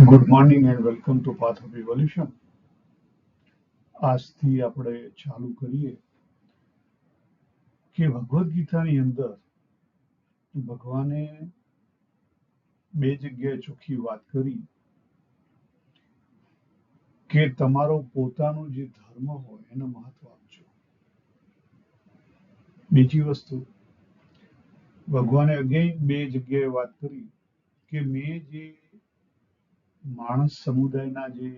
Good morning and welcome to path of evolution. આજથી આપણે ચાલુ કરીએ કે ભગવદ્ ગીતાની અંદર ભગવાને બે જગ્યાએ ચોખ્ખી વાત કરી કે તમારો પોતાનો જે ધર્મ હોય એને મહત્વ આપજો. બીજી વસ્તુ, ભગવાને અગેન બે જગ્યાએ વાત કરી કે મેં જે માણસ સમુદાયના જે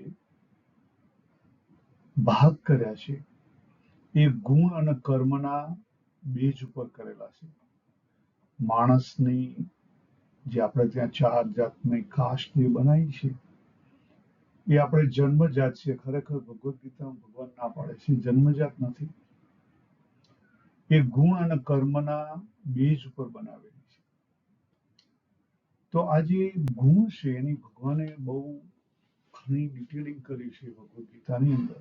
ભાગ કર્યા છે એ ગુણ અને કર્મના બેઝ ઉપર કરેલા છે. માણસની જે આપણે ત્યાં ચાર જાતની કાસ્ટ જે બનાવી છે એ આપણે જન્મજાત છે. ખરેખર ભગવદ્ ગીતામાં ભગવાન ના પાડે છે જન્મજાત નથી, એ ગુણ અને કર્મના બેઝ ઉપર બનાવેલી છે. તો આ જે ગુણ છે એની ભગવાને બહુ ઘણી ડિટેલિંગ કરી છે ભગવદ્ ગીતાની અંદર.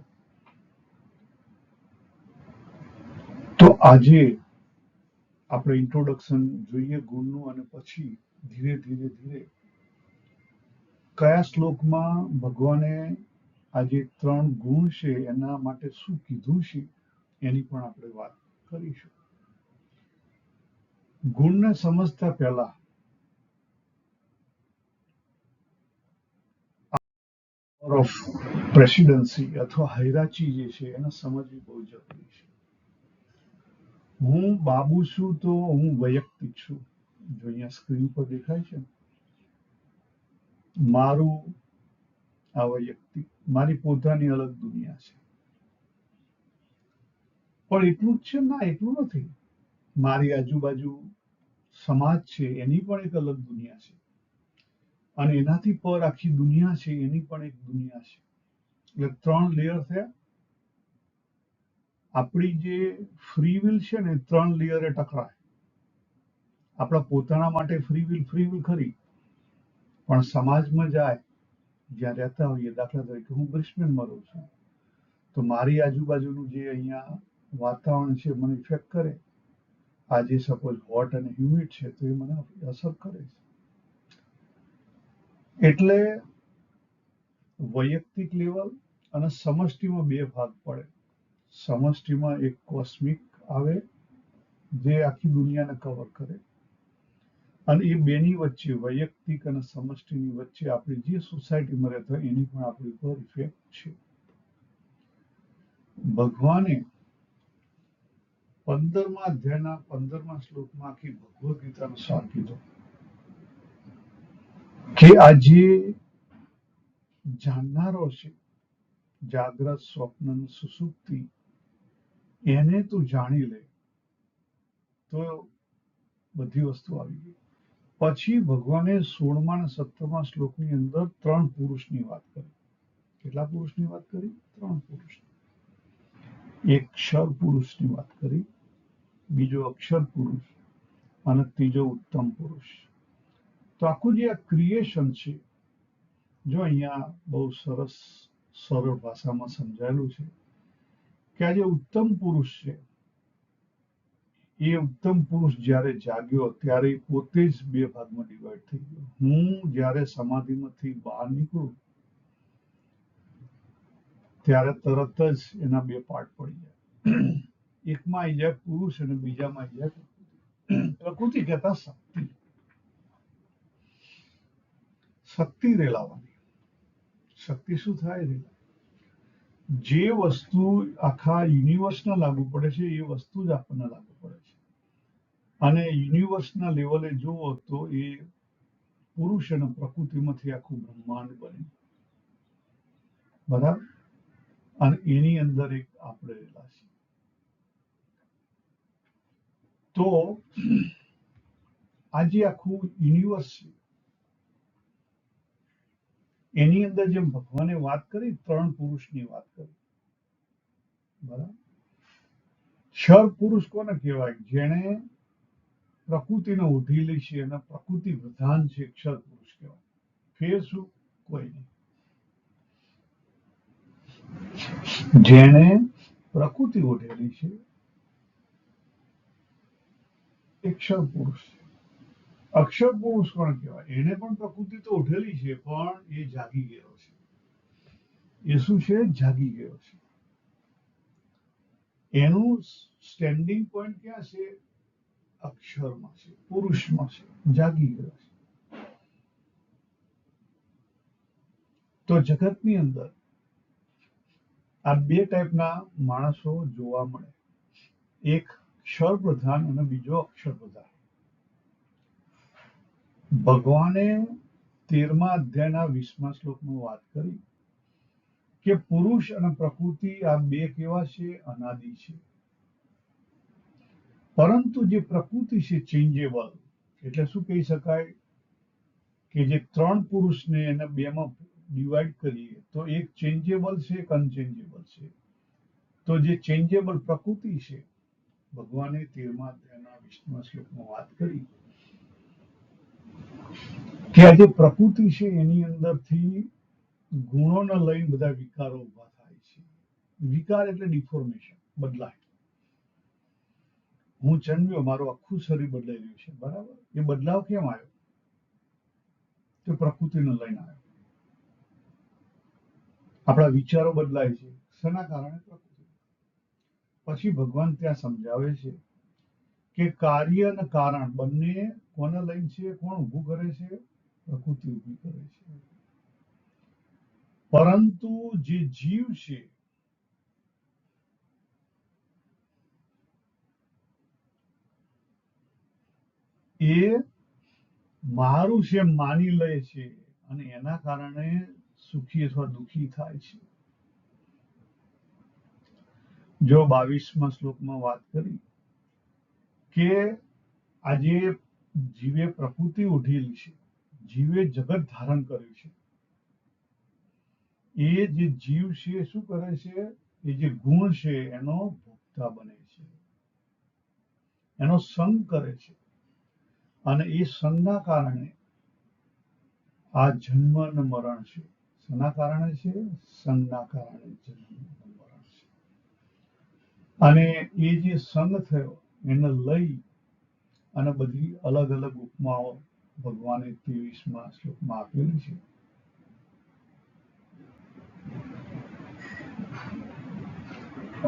તો આજે આપણે ઇન્ટ્રોડક્શન જોઈએ ગુણનું, અને પછી ધીરે ધીરે કયા શ્લોકમાં ભગવાને આ જે ત્રણ ગુણ છે એના માટે શું કીધું છે એની પણ આપણે વાત કરીશું. ગુણને સમજતા પહેલા ઓફ પ્રેસિડેન્સી અથવા હૈરાચી જે છે એને સમજવી બહુ જરૂરી છે. હું બાબુ છું તો હું વૈયક્તિક છું. જો અહીંયા સ્ક્રીન પર દેખાય છે, મારું આ વૈયક્તિક, મારી પોતાની અલગ દુનિયા છે. પણ એટલું જ છે? ના, એટલું નથી. મારી આજુબાજુ સમાજ છે એની પણ એક અલગ દુનિયા છે, અને એનાથી પર આખી દુનિયા છે એની પણ એક દુનિયા છે. એટલે ત્રણ લેયર થયા. આપણી જે ફ્રી વિલ છે ને ત્રણ લેયરે ટકરાય. આપણા પોતાના માટે ફ્રી વિલ ખરી, પણ સમાજમાં જાય જ્યાં રહેતા હોઈએ, દાખલા તરીકે હું બ્રિસ્બેનમાં રહું છું, તો મારી આજુબાજુનું જે અહીંયા વાતાવરણ છે મને ઇફેક્ટ કરે. આજે સપોઝ હોટ અને હ્યુમિડ છે તો એ મને અસર કરે છે. એટલે વૈયક્તિક લેવલ અને સમષ્ટિમાં બે ભાગ પડે. સમષ્ટિમાં એક કોસ્મિક આવે જે આખી દુનિયાને કવર કરે, અને એ બેની વચ્ચે, વૈયક્તિક અને સમષ્ટિની વચ્ચે આપણે જે સોસાયટીમાં રહેતા હોય એની પણ આપણી પર ઇફેક્ટ છે. ભગવાને 15મા અધ્યાયના 15મા શ્લોકમાં આખી ભગવદ્ ગીતાનો સાર કીધો કે આ જે જાણનારો છે, જાગ્રત, સ્વપ્ન, સુષુપ્તિ, એને તું જાણી લે તો બધી વસ્તુ આવી ગઈ. પછી ભગવાને 16મા અને 17મા શ્લોકની અંદર ત્રણ પુરુષની વાત કરી. કેટલા પુરુષની વાત કરી? ત્રણ પુરુષ. એક ક્ષર પુરુષની વાત કરી, બીજો અક્ષર પુરુષ, અને ત્રીજો ઉત્તમ પુરુષ. તો આખું જે આ ક્રિએશન છે, જો અહીંયા બહુ સરસ સરળ ભાષામાં સમજાયેલું છે કે આ જે ઉત્તમ પુરુષ છે, એ ઉત્તમ પુરુષ જ્યારે જાગ્યો ત્યારે પોતે જ બે ભાગમાં ડિવાઈડ થઈ ગયો. હું જ્યારે સમાધિમાંથી બહાર નીકળું ત્યારે તરત જ એના બે પાર્ટ પડી જાય. એકમાં આવી જાય પુરુષ અને બીજામાં આવી જાય પ્રકૃતિ. પ્રકૃતિ કહેતા શક્તિ. શક્તિ રેલાવાની. શક્તિ શું થાય? રેલા. જે વસ્તુ આખા યુનિવર્સને લાગુ પડે છે એ વસ્તુ જ આપણને લાગુ પડે છે. અને યુનિવર્સના લેવલે જુઓ તો એ પુરુષ અને પ્રકૃતિમાંથી આખું બ્રહ્માંડ બને. બરાબર? અને એની અંદર એક આપણે રહેલા છે. તો આજે આખું યુનિવર્સ છે એની અંદર જેમ ભગવાને વાત કરી, ત્રણ પુરુષની વાત કરી. બરાબર? ક્ષર પુરુષ કોને કહેવાય? જેણે પ્રકૃતિને ઓઢી છે અને પ્રકૃતિ પ્રધાન છે, ક્ષર પુરુષ કહેવાય. ફેર શું? કોઈ નહીં. જેણે પ્રકૃતિ ઓઢેલી છે એ ક્ષર પુરુષ છે. અક્ષર પુરુષ કોણ કહેવાય? એને પણ પ્રકૃતિ તો ઉઠેલી છે, પણ એ જાગી ગયો છે. એ શું છે? જાગી ગયો છે. એનું સ્ટેન્ડિંગ પોઈન્ટ ક્યાં છે? અક્ષરમાં છે, પુરુષમાં છે, જાગી ગયો છે. તો જગતની અંદર આ બે ટાઈપના માણસો જોવા મળે. એક ક્ષર પ્રધાન અને બીજો અક્ષર પ્રધાન. ભગવાને 13મા અધ્યાયના 20મા શ્લોકમાં વાત કરી કે પુરુષ અને પ્રકૃતિ આ બે કેવા છે? અનાદિ છે. પરંતુ જે પ્રકૃતિ છે ચેન્જેબલ, એટલે શું કહી શકાય કે જે ત્રણ પુરુષને એને બેમાં ડિવાઈડ કરીએ તો એક ચેન્જેબલ છે, એક અનચેન્જેબલ છે. તો જે ચેન્જેબલ પ્રકૃતિ છે, ભગવાને 13મા અધ્યાયના 20મા શ્લોકમાં વાત કરી કે આ જે પ્રકૃતિ છે એની અંદરથી ગુણોને લઈને બધા વિકારો ઉભા થાય છે. વિકાર એટલે ડિફોર્મેશન, બદલાય. હું જન્મ્યો, મારું આખું શરીર બદલાઈ રહ્યું છે, બરાબર? એ બદલાવ કેમ આવ્યો? તો પ્રકૃતિને લઈને આવ્યો. આપણા વિચારો બદલાય છે, શેના કારણે? પ્રકૃતિ. પછી ભગવાન ત્યાં સમજાવે છે કે કાર્ય અને કારણ બંને કોને લઈને છે? કોણ ઊભું કરે છે? પ્રકૃતિ ઊભી કરે છે. પરંતુ જે જીવ છે એ મારું છે માની લે છે અને એના કારણે સુખી અથવા દુઃખી થાય છે. જો 22મા શ્લોકમાં વાત કરી કે આજે જીવે પ્રકૃતિ ઉઠેલી છે, જીવે જગત ધારણ કર્યું છે. એ જે જીવ છે શું કરે છે? એ જે ગુણ છે એનો ભોગતા બને છે, એનો સંગ કરે છે. અને એ સંગના કારણે આ જન્મ અને મરણ છે. શેના કારણે છે? સંગના કારણે જન્મ અને મરણ છે. અને એ જે સંગ થયો એને લઈ અને બધી અલગ અલગ ઉપમાઓ ભગવાને 23મા શ્લોકમાં આપેલી છે.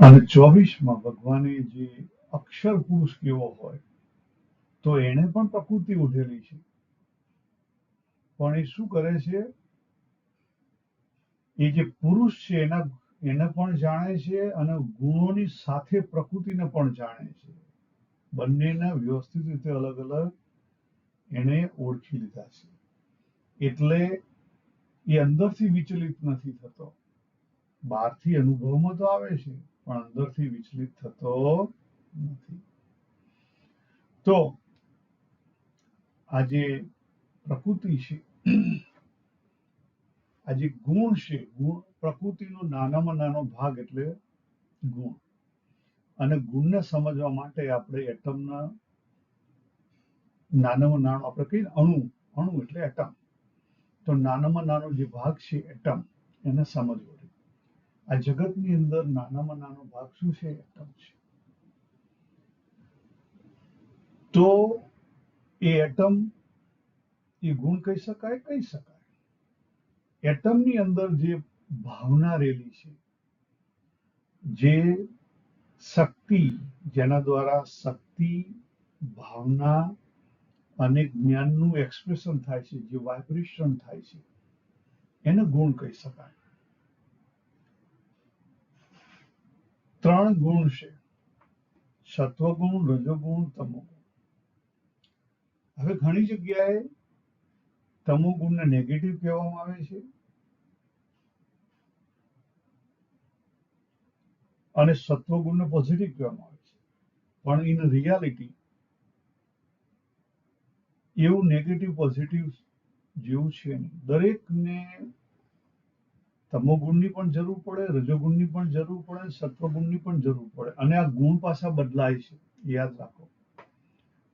અને 24માં ભગવાને જે અક્ષર પુરુષ કેવો હોય, તો એને પણ પ્રકૃતિ ઉઠેલી છે, પણ એ શું કરે છે? એ જે પુરુષ છે એને પણ જાણે છે અને ગુણોની સાથે પ્રકૃતિને પણ જાણે છે. બંનેને વ્યવસ્થિત રીતે અલગ અલગ એને ઓળખી લીધા છે. એટલે એ અંદરથી વિચલિત નથી થતો. બહારથી અનુભવમાં તો આવે છે, પણ અંદરથી વિચલિત થતો નથી. તો આ જે પ્રકૃતિ છે, આ જે ગુણ છે, ગુણ પ્રકૃતિનો નાનામાં નાનો ભાગ એટલે ગુણ. અને ગુણને સમજવા માટે આપણે એટમના નાનામાં નાનો આપણે કહીએ અણુ, અણુ એટલે એટમ. તો નાનામાં નાનો જે ભાગ છે એટમ, એને સમજવો. આ જગતની અંદર નાનામાં નાનો ભાગ શું છે? એટમ છે. તો એ એટમ એ ગુણ કહી શકાય? કહી શકાય. એટમની અંદર જે ભાવના રહેલી છે, જે શક્તિ, જેના દ્વારા શક્તિ, ભાવના અને જ્ઞાનનું એક્સપ્રેશન થાય છે, જે વાઇબ્રેશન થાય છે, એને ગુણ કહી શકાય. ત્રણ ગુણ છે: સત્વગુણ, રજોગુણ, તમોગુણ. હવે ઘણી જગ્યાએ તમોગુણને નેગેટિવ કહેવામાં આવે છે અને સત્વગુણને પોઝિટિવ કહેવામાં આવે છે. પણ ઇન રિયાલિટી એવું નેગેટિવ પોઝિટિવ જેવું છે નહીં. દરેકને તમોગુણની પણ જરૂર પડે, રજોગુણની પણ જરૂર પડે, સત્વગુણની પણ જરૂર પડે. અને આ ગુણ પાછા બદલાય છે, યાદ રાખો.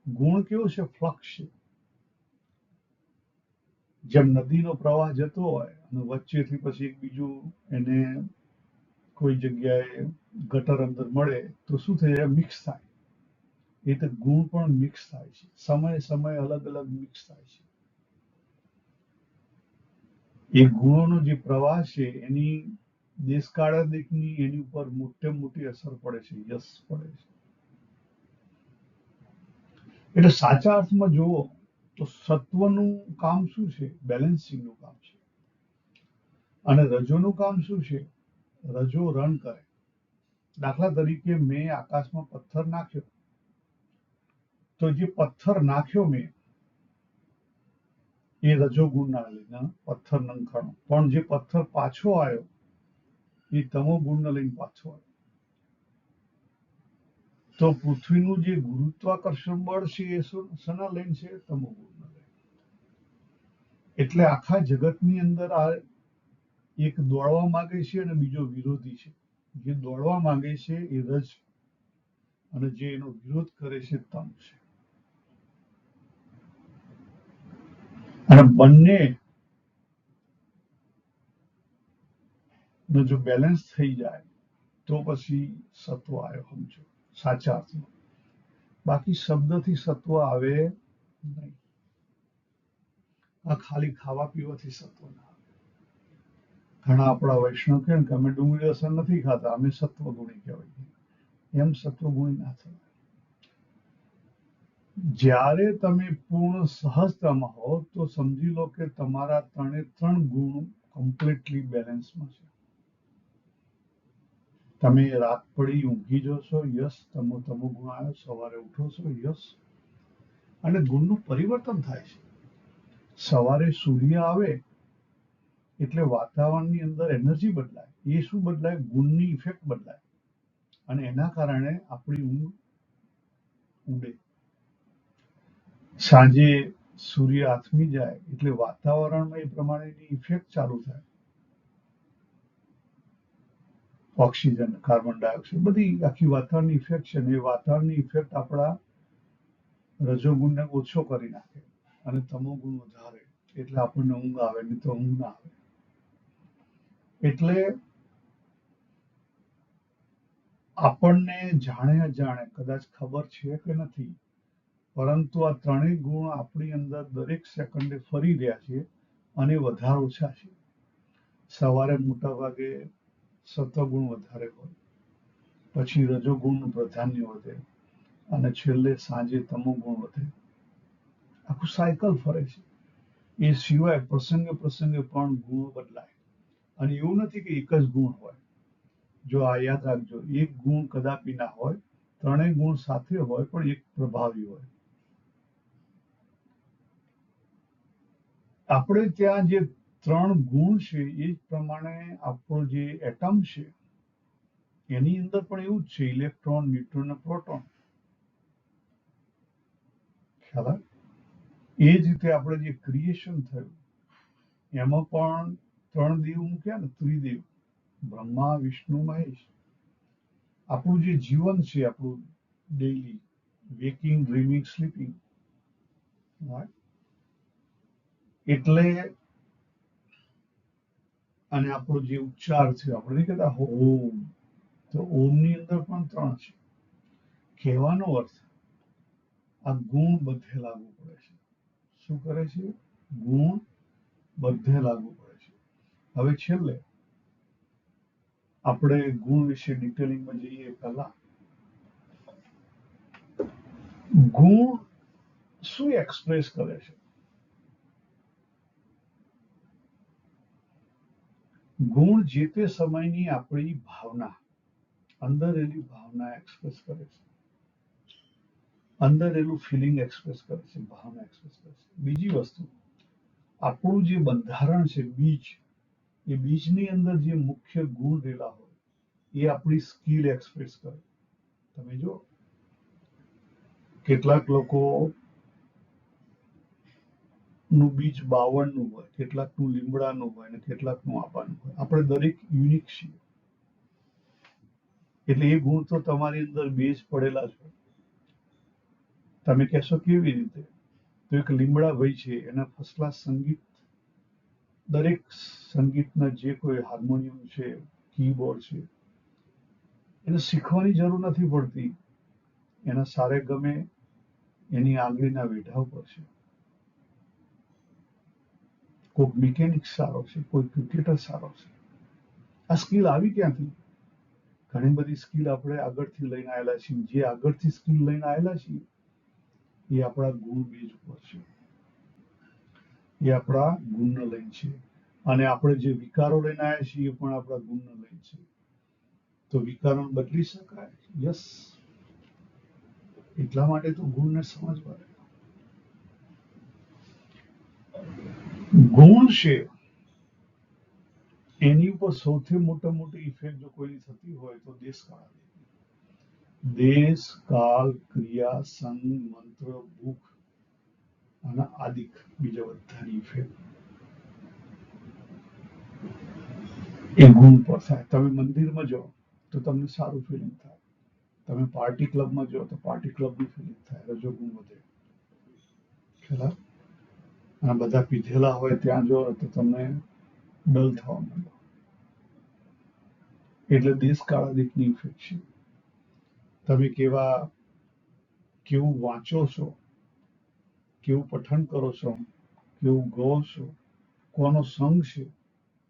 ગુણ કેવો છે? ફ્લક્સ છે. જેમ નદીનો પ્રવાહ જતો હોય અને વચ્ચેથી પછી એક બીજું એને કોઈ જગ્યાએ ગટર અંદર મળે તો શું થઈ જાય? મિક્સ થાય. એ તો ગુણ પણ મિક્સ થાય છે, સમય સમય અલગ અલગ મિક્સ થાય છે. એ ગુણોનો જે પ્રવાહ છે એની દેશકાળની એની ઉપર મોટે મોટી અસર પડે છે, યશ પડે છે. એટલે સાચા અર્થમાં જુઓ તો સત્વનું કામ શું છે? બેલેન્સિંગનું કામ છે. અને રજોનું કામ શું છે? રજો રન કરે. દાખલા તરીકે મેં આકાશમાં પથ્થર નાખ્યો, તો જે પથ્થર નાખ્યો મેં એ રજોગુણના લઈને પથ્થર નંખાણો, પણ જે પથ્થર પાછો આવ્યો એ તમો ગુણને લઈને પાછો આવ્યો. તો પૃથ્વીનું જે ગુરુત્વાકર્ષણ બળ છે એ શેના લઈને છે? તમો ગુણને લઈને. એટલે આખા જગતની અંદર આ એક દોડવા માંગે છે અને બીજો વિરોધી છે. જે દોડવા માંગે છે એ રજ, અને જે એનો વિરોધ કરે છે તમ છે. અને બંને નો જો બેલેન્સ થઈ જાય તો પછી સત્વ આવ્યો, સમજો, સાચા અર્થમાં. બાકી શબ્દથી સત્વ આવે નહીં. આ ખાલી ખાવા પીવાથી સત્વ ના આવે. ઘણા આપણા વૈષ્ણવ કહે કે અમે ડુંગળી લસણ નથી ખાતા, અમે સત્વગુણી કહેવાય. એમ સત્વગુણી ના થવાય. જ્યારે તમે પૂર્ણ સહજતામાં હો તો સમજી લો કે તમારા ત્રણે ત્રણ ગુણ કમ્પ્લીટલી બેલેન્સમાં છે. તમે રાત પડી ઊંઘી જશો, યસ, તમો ગુણ આવ્યો, સવારે ઉઠો છો, યસ. અને ગુણનું પરિવર્તન થાય છે. સવારે સૂર્ય આવે એટલે વાતાવરણની અંદર એનર્જી બદલાય. એ શું બદલાય? ગુણની ઇફેક્ટ બદલાય, અને એના કારણે આપણી ઊંઘ ઉડે. સાંજે સૂર્ય આથમી જાય એટલે વાતાવરણમાં એ પ્રમાણેની ઇફેક્ટ ચાલુ થાય. ઓક્સિજન, કાર્બન ડાયોક્સાઇડ, બધી આખી વાતાવરણની ઇફેક્ટ છે, ને એ વાતાવરણની ઇફેક્ટ આપણા રજોગુણને ઓછો કરી નાખે અને તમોગુણ વધારે, એટલે આપણને ઊંઘ આવે, નહીં તો ઊંઘ ના આવે. એટલે આપણને જાણે અજાણે કદાચ ખબર છે કે નથી, પરંતુ આ ત્રણેય ગુણ આપણી અંદર દરેક સેકન્ડે ફરી રહ્યા છે અને વધારે ઓછા છે. સવારે મોટા ભાગે સત્વગુણ વધારે હોય, પછી રજોગુણનું પ્રાધાન્ય વધે, અને છેલ્લે સાંજે તમોગુણ વધે. આખું સાયકલ ફરે છે. એ સિવાય પ્રસંગે પ્રસંગે પણ ગુણો બદલાય. અને એવું નથી કે એક જ ગુણ હોય. જો આ યાદ રાખજો, એક ગુણ કદાપી ના હોય, ત્રણેય ગુણ સાથે હોય પણ એક પ્રભાવી હોય. આપણે ત્યાં જે ત્રણ ગુણ છે એ જ પ્રમાણે આપણો જે એટમ છે એની અંદર પણ એવું જ છે, ઇલેક્ટ્રોન, ન્યુટ્રોન અને પ્રોટોન. ખ્યાલ આવે? એ જ રીતે આપણે જે ક્રિએશન થયું એમાં પણ ત્રણ દેવ મૂક્યા ને, ત્રિદેવ, બ્રહ્મા, વિષ્ણુ, મહેશ. આપણું જે જીવન છે, આપણું ડેઈલી વેકિંગ, ડ્રીમિંગ, સ્લીપિંગ, એટલે અને આપણો જે ઉચ્ચાર છે, આપણે નહીં કહેતા ઓમ, તો ઓમની અંદર પણ ત્રણ છે. કહેવાનો અર્થ, આ ગુણ બધે લાગુ પડે છે. શું કરે છે? ગુણ બધે લાગુ પડે છે. હવે છેલ્લે આપણે ગુણ વિશે ડિટેલિંગમાં જઈએ પહેલા, ગુણ શું એક્સપ્રેસ કરે છે? ગુણ જે તે સમયની આપણી ભાવના, અંદર રહેલી ભાવના એક્સપ્રેસ કરે છે. અંદર રહેલું ફિલિંગ એક્સપ્રેસ કરે છે, ભાવના એક્સપ્રેસ કરે છે. બીજી વસ્તુ, આપણું જે બંધારણ છે, બીજ, એ બીજની અંદર જે મુખ્ય ગુણ રહેલા હોય એ આપણી સ્કિલ એક્સપ્રેસ કરે. તમે જો કેટલાક લોકો નું બીજ 52 નું હોય, કેટલાકનું લીમડાનું હોય, અને કેટલાકનું આપાનું હોય. આપણે દરેક યુનિક છીએ. એટલે એ ગુણ તો તમારી અંદર બેઝ પડેલા જ હોય. તમે કહેશો કેવી રીતે? તો એક લીમડા ભાઈ છે, એના ફર્સ્ટ ક્લાસ સંગીત, દરેક સંગીતના જે કોઈ હાર્મોનિયમ છે, કીબોર્ડ છે, એને શીખવાની જરૂર નથી પડતી. એના સારે ગમે એની આંગળીના વેઢા ઉપર છે. કોઈક મિકેનિક સારો છે, કોઈ ક્રિકેટર સારો છે. આ સ્કિલ આવી ક્યાંથી? ઘણી બધી સ્કિલ આપણે આગળથી લઈને આવેલા છીએ. જે આગળથી સ્કિલ લઈને આવેલા છીએ એ આપણા ગુણ બેઝ ઉપર છે, એ આપણા ગુણને લઈને છે. અને આપણે જે વિકારો લઈને આવ્યા છીએ એ પણ આપણા ગુણને લઈને છે. તો વિકારો બદલી શકાય? યસ. એટલા માટે તો ગુણને સમજવા. ગુણ છે એની ઉપર સૌથી મોટી ઇફેક્ટ જો કોઈની થતી હોય તો દેશકાળ. દેશ, કાળ, ક્રિયા, સંગ, મંત્ર, ભૂખ અને આદિક બીજા બધાની ઇફેક્ટ એ ગુણ પર થાય. તમે મંદિરમાં જાઓ તો તમને સારું ફિલિંગ થાય. તમે પાર્ટી ક્લબમાં જાઓ તો પાર્ટી ક્લબની ફિલિંગ થાય. રજોગુણ વધે. ખ્યાલ? અને બધા પીધેલા હોય ત્યાં જાઓ તો તમને ડલ થવા માંડો. એટલે દેશકાળ આદિકની ઇફેક્ટ છે. તમે કેવું વાંચો છો, કેવું પઠન કરો છો, કેવું ગો છો, કોનો સંગ છે,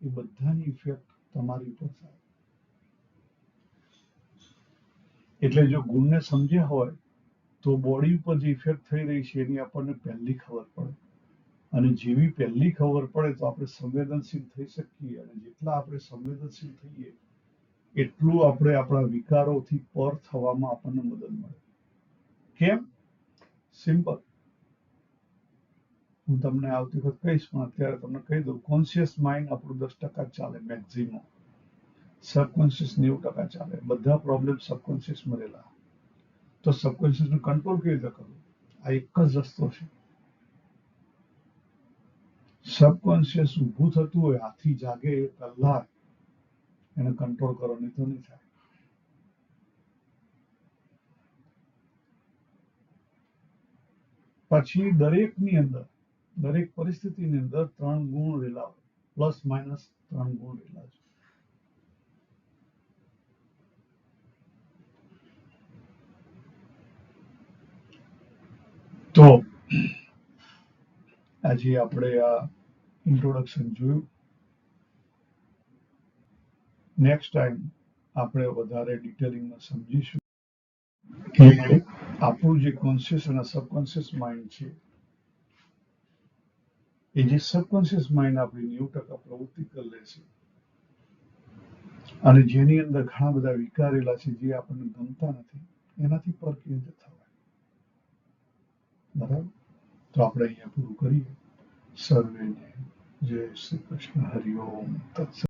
એ બધાની ઇફેક્ટ તમારી ઉપર થાય. એટલે જો ગુણને સમજ્યા હોય તો બોડી ઉપર જે ઇફેક્ટ થઈ રહી છે એની આપણને પહેલી ખબર પડે. અને જેવી પહેલી ખબર પડે તો આપણે સંવેદનશીલ થઈ શકીએ. અને જેટલા આપણે સંવેદનશીલ થઈએ એટલું આપણે આપણા વિકારોથી પર થવામાં આપણને મદદ મળે. કેમ? સિમ્પલ. હું તમને આવતી વખત કહીશ, પણ અત્યારે તમને કહી દઉં. કોન્શિયસ માઇન્ડ આપણું 10% ચાલે મેક્સિમમ. સબકોન્શિયસ 90% ચાલે. બધા પ્રોબ્લેમ સબકોન્શિયસમાં રહેલા. તો સબકોન્શિયસને કંટ્રોલ કેવી રીતે કરવું? આ એક જ રસ્તો છે. સબકોન્શિયસ ઊભું થતું હોય, હાથી જાગે એ પહેલા એને કંટ્રોલ કરો, નહીં તો નહીં થાય. પછી દરેક પરિસ્થિતિની અંદર 3 ગુણ રહેલા હોય. પ્લસ માઇનસ 3 ગુણ રહેલા છે. તો આજે આપણે આ ઇન્ટ્રોડક્શન જોયું. નેક્સ્ટ ટાઈમ આપણે વધારે ડિટેલિંગમાં સમજીશું કે આપણું જે કોન્શિયસ અને સબકોન્શિયસ માઇન્ડ છે, એ જે સબકોન્શિયસ માઇન્ડ આપણી 90% પ્રવૃત્તિ કરી લે છે અને જેની અંદર ઘણા બધા વિકારેલા છે જે આપણને ગમતા નથી, એનાથી પર કેવી રીતે થવાય? બરાબર? તો આપણે અહીંયા પૂરું કરીએ. સર્વેને જય શ્રી કૃષ્ણ. હરિ ઓમ તત્સત.